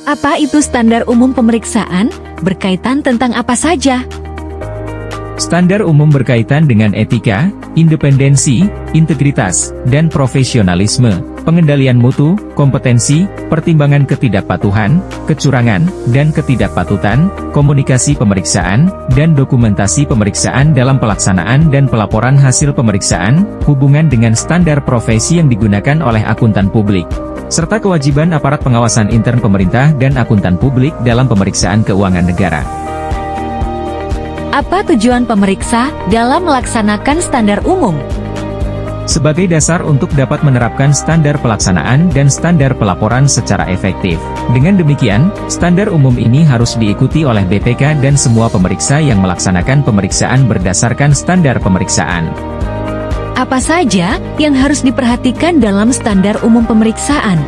Apa itu standar umum pemeriksaan? Berkaitan tentang apa saja? Standar umum berkaitan dengan etika, independensi, integritas, dan profesionalisme, pengendalian mutu, kompetensi, pertimbangan ketidakpatuhan, kecurangan, dan ketidakpatutan, komunikasi pemeriksaan, dan dokumentasi pemeriksaan dalam pelaksanaan dan pelaporan hasil pemeriksaan, hubungan dengan standar profesi yang digunakan oleh akuntan publik, serta kewajiban aparat pengawasan intern pemerintah dan akuntan publik dalam pemeriksaan keuangan negara. Apa tujuan pemeriksa dalam melaksanakan standar umum? Sebagai dasar untuk dapat menerapkan standar pelaksanaan dan standar pelaporan secara efektif. Dengan demikian, standar umum ini harus diikuti oleh BPK dan semua pemeriksa yang melaksanakan pemeriksaan berdasarkan standar pemeriksaan. Apa saja yang harus diperhatikan dalam standar umum pemeriksaan?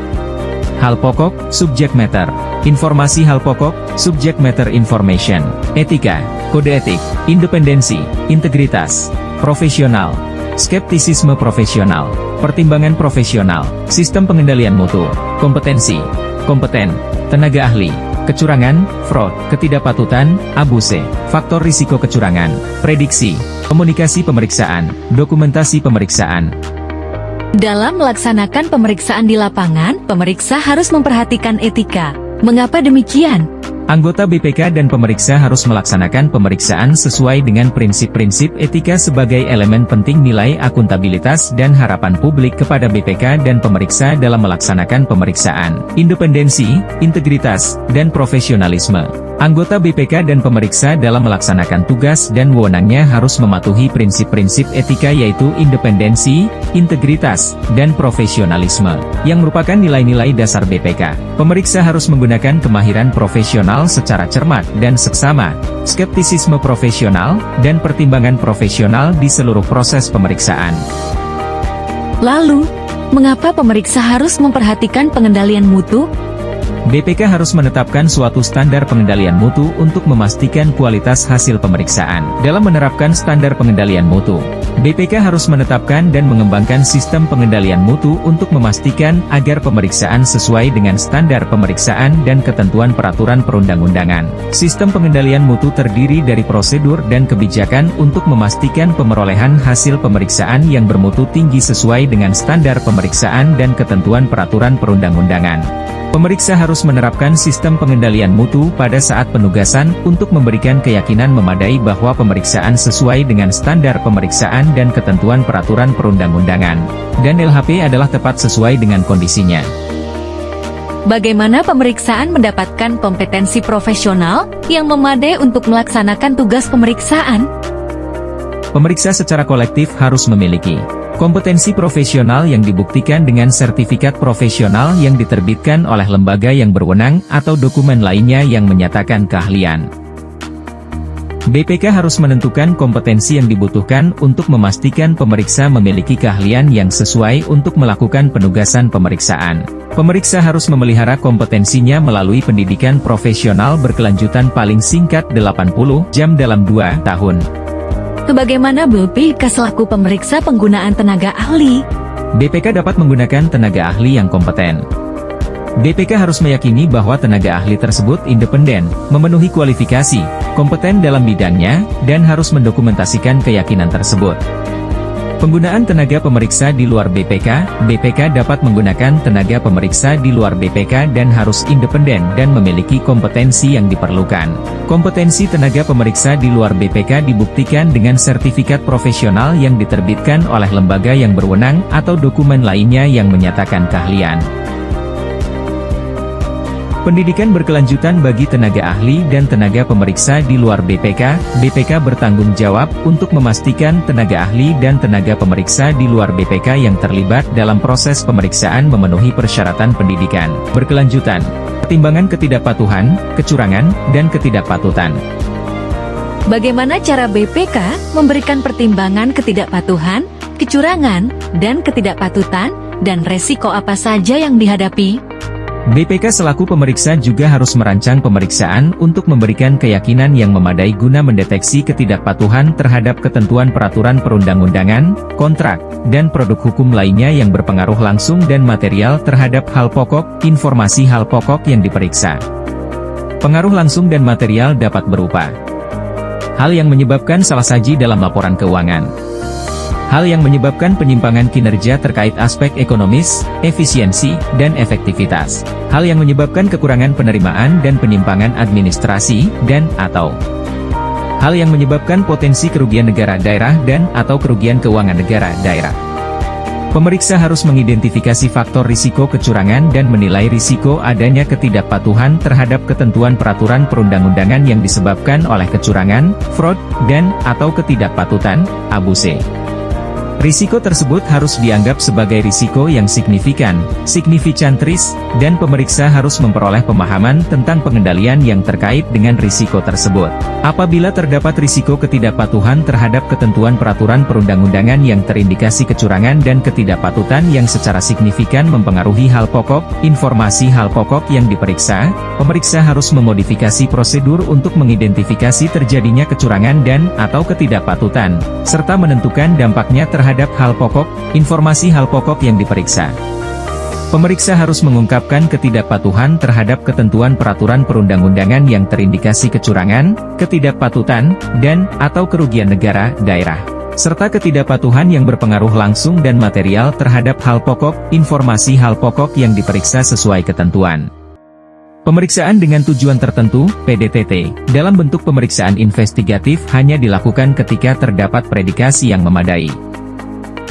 Hal pokok, subject matter. Informasi hal pokok, subject matter information. Etika, kode etik, independensi, integritas, profesional, skeptisisme profesional, pertimbangan profesional, sistem pengendalian mutu, kompetensi, kompeten, tenaga ahli, kecurangan, fraud, ketidakpatutan, abuse, faktor risiko kecurangan, prediksi, komunikasi pemeriksaan, dokumentasi pemeriksaan. Dalam melaksanakan pemeriksaan di lapangan, pemeriksa harus memperhatikan etika. Mengapa demikian? Anggota BPK dan pemeriksa harus melaksanakan pemeriksaan sesuai dengan prinsip-prinsip etika sebagai elemen penting nilai akuntabilitas dan harapan publik kepada BPK dan pemeriksa dalam melaksanakan pemeriksaan. Independensi, integritas, dan profesionalisme. Anggota BPK dan pemeriksa dalam melaksanakan tugas dan wewenangnya harus mematuhi prinsip-prinsip etika yaitu independensi, integritas, dan profesionalisme, yang merupakan nilai-nilai dasar BPK. Pemeriksa harus menggunakan kemahiran profesional secara cermat dan seksama, skeptisisme profesional, dan pertimbangan profesional di seluruh proses pemeriksaan. Lalu, mengapa pemeriksa harus memperhatikan pengendalian mutu? BPK harus menetapkan suatu standar pengendalian mutu untuk memastikan kualitas hasil pemeriksaan. Dalam menerapkan standar pengendalian mutu, BPK harus menetapkan dan mengembangkan sistem pengendalian mutu untuk memastikan agar pemeriksaan sesuai dengan standar pemeriksaan dan ketentuan peraturan perundang-undangan. Sistem pengendalian mutu terdiri dari prosedur dan kebijakan untuk memastikan pemerolehan hasil pemeriksaan yang bermutu tinggi sesuai dengan standar pemeriksaan dan ketentuan peraturan perundang-undangan. Pemeriksa harus menerapkan sistem pengendalian mutu pada saat penugasan untuk memberikan keyakinan memadai bahwa pemeriksaan sesuai dengan standar pemeriksaan dan ketentuan peraturan perundang-undangan, dan LHP adalah tepat sesuai dengan kondisinya. Bagaimana pemeriksaan mendapatkan kompetensi profesional yang memadai untuk melaksanakan tugas pemeriksaan? Pemeriksa secara kolektif harus memiliki kompetensi profesional yang dibuktikan dengan sertifikat profesional yang diterbitkan oleh lembaga yang berwenang atau dokumen lainnya yang menyatakan keahlian. BPK harus menentukan kompetensi yang dibutuhkan untuk memastikan pemeriksa memiliki keahlian yang sesuai untuk melakukan penugasan pemeriksaan. Pemeriksa harus memelihara kompetensinya melalui pendidikan profesional berkelanjutan paling singkat 80 jam dalam 2 tahun. Bagaimana BPK selaku pemeriksa penggunaan tenaga ahli? BPK dapat menggunakan tenaga ahli yang kompeten. BPK harus meyakini bahwa tenaga ahli tersebut independen, memenuhi kualifikasi, kompeten dalam bidangnya, dan harus mendokumentasikan keyakinan tersebut. Penggunaan tenaga pemeriksa di luar BPK, BPK dapat menggunakan tenaga pemeriksa di luar BPK dan harus independen dan memiliki kompetensi yang diperlukan. Kompetensi tenaga pemeriksa di luar BPK dibuktikan dengan sertifikat profesional yang diterbitkan oleh lembaga yang berwenang atau dokumen lainnya yang menyatakan keahlian. Pendidikan berkelanjutan bagi tenaga ahli dan tenaga pemeriksa di luar BPK. BPK bertanggung jawab untuk memastikan tenaga ahli dan tenaga pemeriksa di luar BPK yang terlibat dalam proses pemeriksaan memenuhi persyaratan pendidikan berkelanjutan, pertimbangan ketidakpatuhan, kecurangan, dan ketidakpatutan. Bagaimana cara BPK memberikan pertimbangan ketidakpatuhan, kecurangan, dan ketidakpatutan, dan resiko apa saja yang dihadapi? BPK selaku pemeriksa juga harus merancang pemeriksaan untuk memberikan keyakinan yang memadai guna mendeteksi ketidakpatuhan terhadap ketentuan peraturan perundang-undangan, kontrak, dan produk hukum lainnya yang berpengaruh langsung dan material terhadap hal pokok, informasi hal pokok yang diperiksa. Pengaruh langsung dan material dapat berupa hal yang menyebabkan salasaji dalam laporan keuangan, hal yang menyebabkan penyimpangan kinerja terkait aspek ekonomis, efisiensi, dan efektivitas, hal yang menyebabkan kekurangan penerimaan dan penyimpangan administrasi, dan atau hal yang menyebabkan potensi kerugian negara daerah dan atau kerugian keuangan negara daerah. Pemeriksa harus mengidentifikasi faktor risiko kecurangan dan menilai risiko adanya ketidakpatuhan terhadap ketentuan peraturan perundang-undangan yang disebabkan oleh kecurangan, fraud, dan atau ketidakpatutan, abuse. Risiko tersebut harus dianggap sebagai risiko yang signifikan, significant risk, dan pemeriksa harus memperoleh pemahaman tentang pengendalian yang terkait dengan risiko tersebut. Apabila terdapat risiko ketidakpatuhan terhadap ketentuan peraturan perundang-undangan yang terindikasi kecurangan dan ketidakpatutan yang secara signifikan mempengaruhi hal pokok, informasi hal pokok yang diperiksa, pemeriksa harus memodifikasi prosedur untuk mengidentifikasi terjadinya kecurangan dan atau ketidakpatutan, serta menentukan dampaknya terhadap hal pokok, informasi hal pokok yang diperiksa. Pemeriksa harus mengungkapkan ketidakpatuhan terhadap ketentuan peraturan perundang-undangan yang terindikasi kecurangan, ketidakpatutan, dan atau kerugian negara, daerah, serta ketidakpatuhan yang berpengaruh langsung dan material terhadap hal pokok, informasi hal pokok yang diperiksa sesuai ketentuan. Pemeriksaan dengan tujuan tertentu, PDTT, dalam bentuk pemeriksaan investigatif hanya dilakukan ketika terdapat predikasi yang memadai.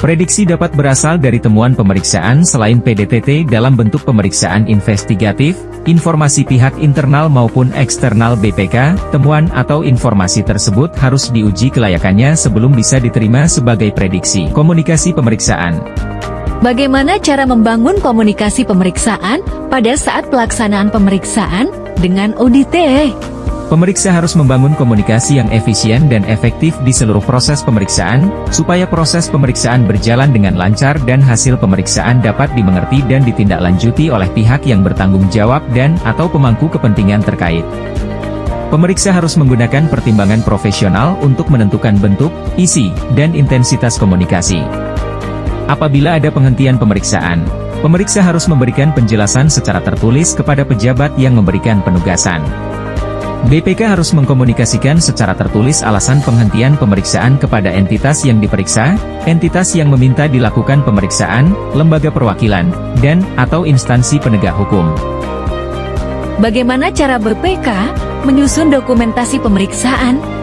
Prediksi dapat berasal dari temuan pemeriksaan selain PDTT dalam bentuk pemeriksaan investigatif, informasi pihak internal maupun eksternal BPK, temuan atau informasi tersebut harus diuji kelayakannya sebelum bisa diterima sebagai prediksi. Komunikasi pemeriksaan. Bagaimana cara membangun komunikasi pemeriksaan pada saat pelaksanaan pemeriksaan dengan ODT? Pemeriksa harus membangun komunikasi yang efisien dan efektif di seluruh proses pemeriksaan, supaya proses pemeriksaan berjalan dengan lancar dan hasil pemeriksaan dapat dimengerti dan ditindaklanjuti oleh pihak yang bertanggung jawab dan atau pemangku kepentingan terkait. Pemeriksa harus menggunakan pertimbangan profesional untuk menentukan bentuk, isi, dan intensitas komunikasi. Apabila ada penghentian pemeriksaan, pemeriksa harus memberikan penjelasan secara tertulis kepada pejabat yang memberikan penugasan. BPK harus mengkomunikasikan secara tertulis alasan penghentian pemeriksaan kepada entitas yang diperiksa, entitas yang meminta dilakukan pemeriksaan, lembaga perwakilan, dan atau instansi penegak hukum. Bagaimana cara BPK menyusun dokumentasi pemeriksaan?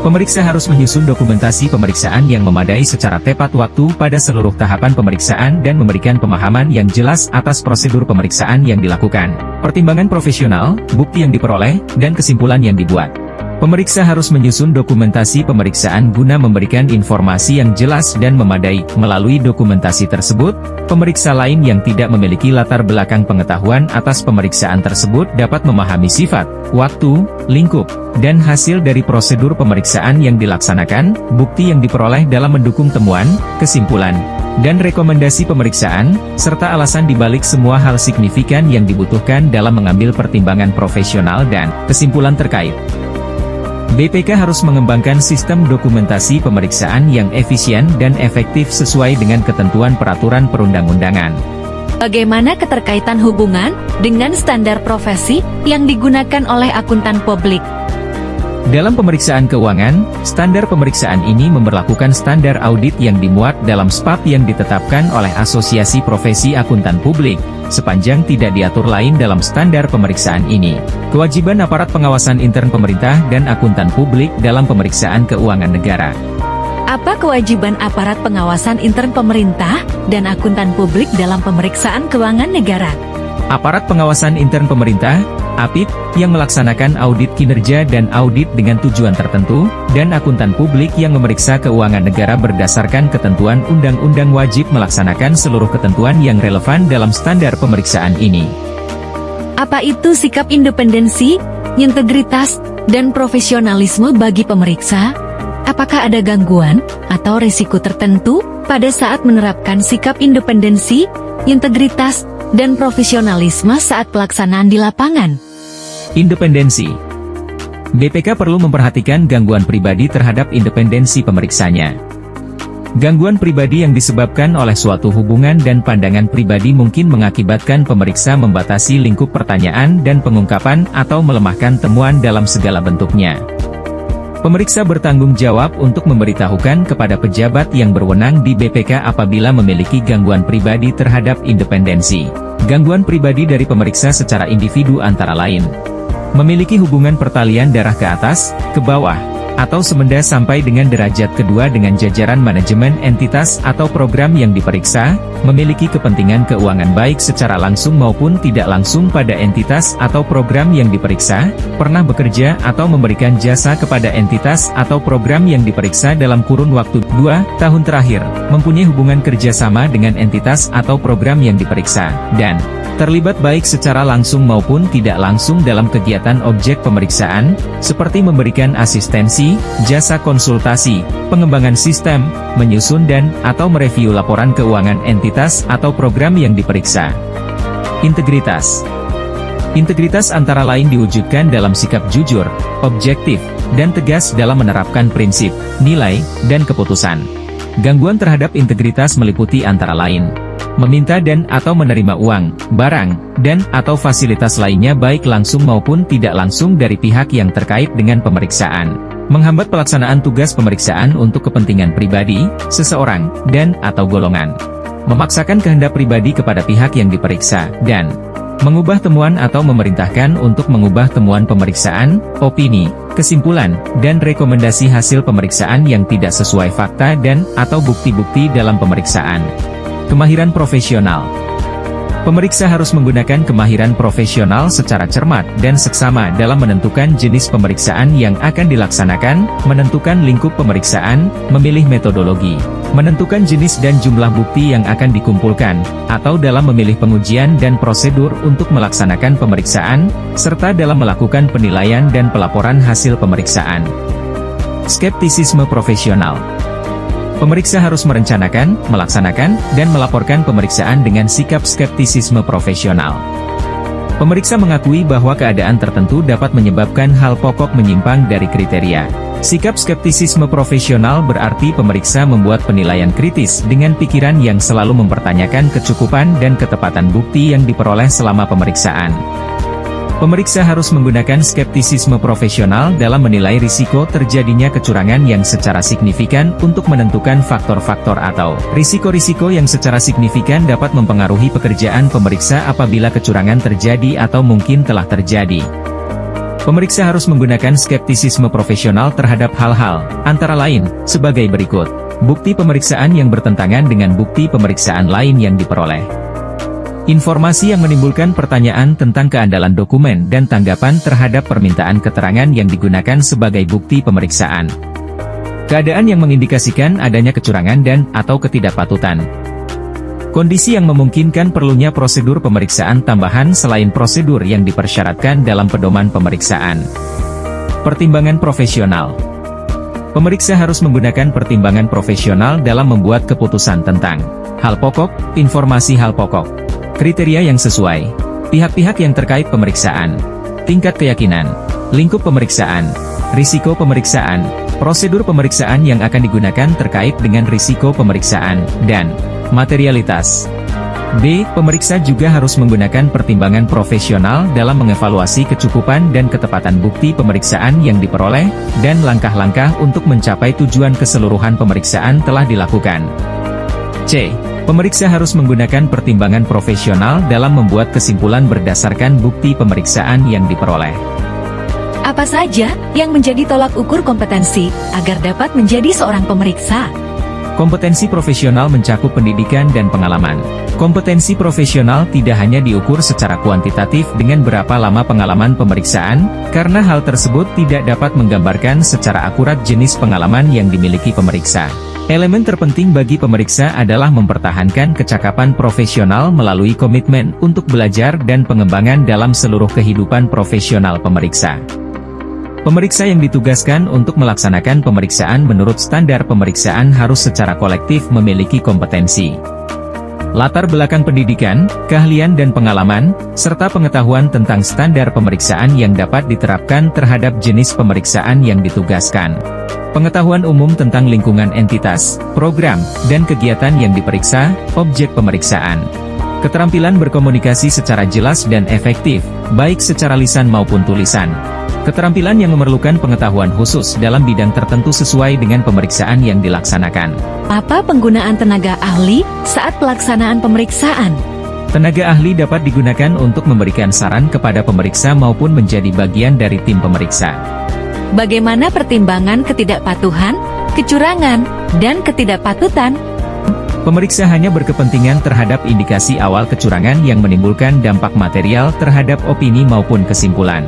Pemeriksa harus menyusun dokumentasi pemeriksaan yang memadai secara tepat waktu pada seluruh tahapan pemeriksaan dan memberikan pemahaman yang jelas atas prosedur pemeriksaan yang dilakukan, pertimbangan profesional, bukti yang diperoleh, dan kesimpulan yang dibuat. Pemeriksa harus menyusun dokumentasi pemeriksaan guna memberikan informasi yang jelas dan memadai. Melalui dokumentasi tersebut, pemeriksa lain yang tidak memiliki latar belakang pengetahuan atas pemeriksaan tersebut dapat memahami sifat, waktu, lingkup, dan hasil dari prosedur pemeriksaan yang dilaksanakan, bukti yang diperoleh dalam mendukung temuan, kesimpulan, dan rekomendasi pemeriksaan, serta alasan dibalik semua hal signifikan yang dibutuhkan dalam mengambil pertimbangan profesional dan kesimpulan terkait. BPK harus mengembangkan sistem dokumentasi pemeriksaan yang efisien dan efektif sesuai dengan ketentuan peraturan perundang-undangan. Bagaimana keterkaitan hubungan dengan standar profesi yang digunakan oleh akuntan publik? Dalam pemeriksaan keuangan, standar pemeriksaan ini memberlakukan standar audit yang dimuat dalam SPAP yang ditetapkan oleh Asosiasi Profesi Akuntan Publik, sepanjang tidak diatur lain dalam standar pemeriksaan ini. Kewajiban aparat pengawasan intern pemerintah dan akuntan publik dalam pemeriksaan keuangan negara. Apa kewajiban aparat pengawasan intern pemerintah dan akuntan publik dalam pemeriksaan keuangan negara? Aparat pengawasan intern pemerintah, APIP, yang melaksanakan audit kinerja dan audit dengan tujuan tertentu, dan akuntan publik yang memeriksa keuangan negara berdasarkan ketentuan undang-undang wajib melaksanakan seluruh ketentuan yang relevan dalam standar pemeriksaan ini. Apa itu sikap independensi, integritas, dan profesionalisme bagi pemeriksa? Apakah ada gangguan atau risiko tertentu pada saat menerapkan sikap independensi, integritas, dan profesionalisme saat pelaksanaan di lapangan? Independensi. BPK perlu memperhatikan gangguan pribadi terhadap independensi pemeriksanya. Gangguan pribadi yang disebabkan oleh suatu hubungan dan pandangan pribadi mungkin mengakibatkan pemeriksa membatasi lingkup pertanyaan dan pengungkapan atau melemahkan temuan dalam segala bentuknya. Pemeriksa bertanggung jawab untuk memberitahukan kepada pejabat yang berwenang di BPK apabila memiliki gangguan pribadi terhadap independensi. Gangguan pribadi dari pemeriksa secara individu antara lain: memiliki hubungan pertalian darah ke atas, ke bawah, atau semenda sampai dengan derajat kedua dengan jajaran manajemen entitas atau program yang diperiksa, memiliki kepentingan keuangan baik secara langsung maupun tidak langsung pada entitas atau program yang diperiksa, pernah bekerja atau memberikan jasa kepada entitas atau program yang diperiksa dalam kurun waktu 2 tahun terakhir, mempunyai hubungan kerjasama dengan entitas atau program yang diperiksa, dan terlibat baik secara langsung maupun tidak langsung dalam kegiatan objek pemeriksaan, seperti memberikan asistensi, jasa konsultasi, pengembangan sistem, menyusun dan/atau mereview laporan keuangan entitas atau program yang diperiksa. Integritas. Integritas antara lain diwujudkan dalam sikap jujur, objektif, dan tegas dalam menerapkan prinsip, nilai, dan keputusan. Gangguan terhadap integritas meliputi antara lain: meminta dan/atau menerima uang, barang, dan/atau fasilitas lainnya baik langsung maupun tidak langsung dari pihak yang terkait dengan pemeriksaan, menghambat pelaksanaan tugas pemeriksaan untuk kepentingan pribadi, seseorang, dan/atau golongan, memaksakan kehendak pribadi kepada pihak yang diperiksa, dan mengubah temuan atau memerintahkan untuk mengubah temuan pemeriksaan, opini, kesimpulan, dan rekomendasi hasil pemeriksaan yang tidak sesuai fakta dan/atau bukti-bukti dalam pemeriksaan. Kemahiran profesional. Pemeriksa harus menggunakan kemahiran profesional secara cermat dan seksama dalam menentukan jenis pemeriksaan yang akan dilaksanakan, menentukan lingkup pemeriksaan, memilih metodologi, menentukan jenis dan jumlah bukti yang akan dikumpulkan, atau dalam memilih pengujian dan prosedur untuk melaksanakan pemeriksaan, serta dalam melakukan penilaian dan pelaporan hasil pemeriksaan. Skeptisisme profesional. Pemeriksa harus merencanakan, melaksanakan, dan melaporkan pemeriksaan dengan sikap skeptisisme profesional. Pemeriksa mengakui bahwa keadaan tertentu dapat menyebabkan hal pokok menyimpang dari kriteria. Sikap skeptisisme profesional berarti pemeriksa membuat penilaian kritis dengan pikiran yang selalu mempertanyakan kecukupan dan ketepatan bukti yang diperoleh selama pemeriksaan. Pemeriksa harus menggunakan skeptisisme profesional dalam menilai risiko terjadinya kecurangan yang secara signifikan untuk menentukan faktor-faktor atau risiko-risiko yang secara signifikan dapat mempengaruhi pekerjaan pemeriksa apabila kecurangan terjadi atau mungkin telah terjadi. Pemeriksa harus menggunakan skeptisisme profesional terhadap hal-hal, antara lain, sebagai berikut: bukti pemeriksaan yang bertentangan dengan bukti pemeriksaan lain yang diperoleh. Informasi yang menimbulkan pertanyaan tentang keandalan dokumen dan tanggapan terhadap permintaan keterangan yang digunakan sebagai bukti pemeriksaan. Keadaan yang mengindikasikan adanya kecurangan dan/atau ketidakpatutan. Kondisi yang memungkinkan perlunya prosedur pemeriksaan tambahan selain prosedur yang dipersyaratkan dalam pedoman pemeriksaan. Pertimbangan profesional. Pemeriksa harus menggunakan pertimbangan profesional dalam membuat keputusan tentang hal pokok, informasi hal pokok, kriteria yang sesuai, pihak-pihak yang terkait pemeriksaan, tingkat keyakinan, lingkup pemeriksaan, risiko pemeriksaan, prosedur pemeriksaan yang akan digunakan terkait dengan risiko pemeriksaan, dan materialitas. B. Pemeriksa juga harus menggunakan pertimbangan profesional dalam mengevaluasi kecukupan dan ketepatan bukti pemeriksaan yang diperoleh, dan langkah-langkah untuk mencapai tujuan keseluruhan pemeriksaan telah dilakukan. C. Pemeriksa harus menggunakan pertimbangan profesional dalam membuat kesimpulan berdasarkan bukti pemeriksaan yang diperoleh. Apa saja yang menjadi tolak ukur kompetensi agar dapat menjadi seorang pemeriksa? Kompetensi profesional mencakup pendidikan dan pengalaman. Kompetensi profesional tidak hanya diukur secara kuantitatif dengan berapa lama pengalaman pemeriksaan, karena hal tersebut tidak dapat menggambarkan secara akurat jenis pengalaman yang dimiliki pemeriksa. Elemen terpenting bagi pemeriksa adalah mempertahankan kecakapan profesional melalui komitmen untuk belajar dan pengembangan dalam seluruh kehidupan profesional pemeriksa. Pemeriksa yang ditugaskan untuk melaksanakan pemeriksaan menurut standar pemeriksaan harus secara kolektif memiliki kompetensi, latar belakang pendidikan, keahlian dan pengalaman, serta pengetahuan tentang standar pemeriksaan yang dapat diterapkan terhadap jenis pemeriksaan yang ditugaskan. Pengetahuan umum tentang lingkungan entitas, program, dan kegiatan yang diperiksa, objek pemeriksaan. Keterampilan berkomunikasi secara jelas dan efektif, baik secara lisan maupun tulisan. Keterampilan yang memerlukan pengetahuan khusus dalam bidang tertentu sesuai dengan pemeriksaan yang dilaksanakan. Apa penggunaan tenaga ahli saat pelaksanaan pemeriksaan? Tenaga ahli dapat digunakan untuk memberikan saran kepada pemeriksa maupun menjadi bagian dari tim pemeriksa. Bagaimana pertimbangan ketidakpatuhan, kecurangan, dan ketidakpatutan? Pemeriksa hanya berkepentingan terhadap indikasi awal kecurangan yang menimbulkan dampak material terhadap opini maupun kesimpulan.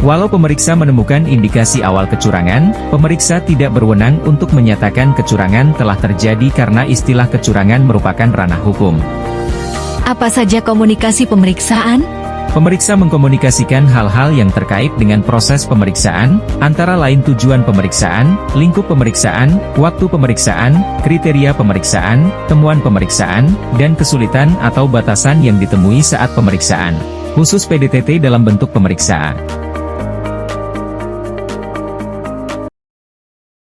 Walau pemeriksa menemukan indikasi awal kecurangan, pemeriksa tidak berwenang untuk menyatakan kecurangan telah terjadi karena istilah kecurangan merupakan ranah hukum. Apa saja komunikasi pemeriksaan? Pemeriksa mengkomunikasikan hal-hal yang terkait dengan proses pemeriksaan, antara lain tujuan pemeriksaan, lingkup pemeriksaan, waktu pemeriksaan, kriteria pemeriksaan, temuan pemeriksaan, dan kesulitan atau batasan yang ditemui saat pemeriksaan, khusus PDTT dalam bentuk pemeriksaan.